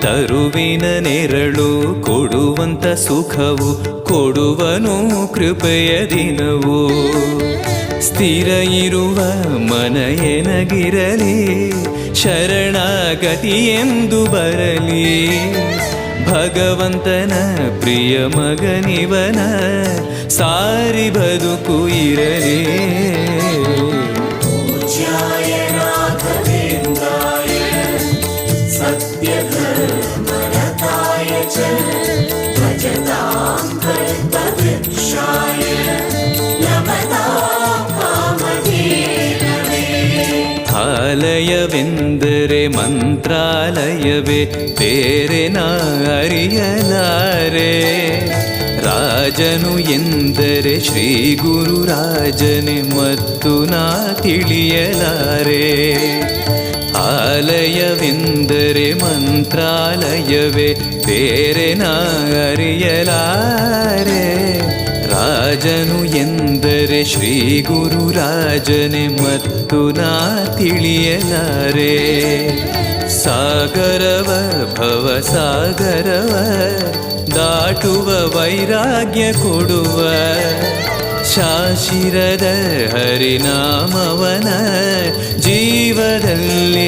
ತರುವಿನ ನೆರಳು ಕೊಡುವಂತ ಸುಖವು ಕೊಡುವನು ಕೃಪೆಯ ದಿನವು. ಸ್ಥಿರ ಇರುವ ಮನ ಎನಗಿರಲಿ ಶರಣಾಗತಿ ಎಂದು ಬರಲಿ. ಭಗವಂತನ ಪ್ರಿಯ ಮಗನಿವನ ಸಾರಿ ಬದುಕು ಇರಲಿ. ಆಲಯವೆಂದರೆ ಮಂತ್ರಾಲಯವೇ ಬೇರೆ ನಾ ಅರಿಯಲಾರೆ. ರಾಜನು ಎಂದರೆ ಶ್ರೀ ಗುರು ರಾಜನೇ ಮತ್ತು ನಾ ತಿಳಿಯಲಾರೆ. ಆಲಯವೆಂದರೆ ಮಂತ್ರಾಲಯವೇ ಬೇರೆ ನಾ ಅರಿಯಲಾರೆ. ರಾಜನು ಎಂದರೆ ಶ್ರೀ ಗುರು ರಾಜನೇ ಮತ್ತು ನಾ ತಿಳಿಯಲಾರೆ. ಸಾಗರವ ಭವ ಸಾಗರವ ದಾಟುವ ವೈರಾಗ್ಯ ಕೊಡುವ ಶಾಶಿರದ ಹರಿನಾಮವನ ಜೀವದಲ್ಲಿ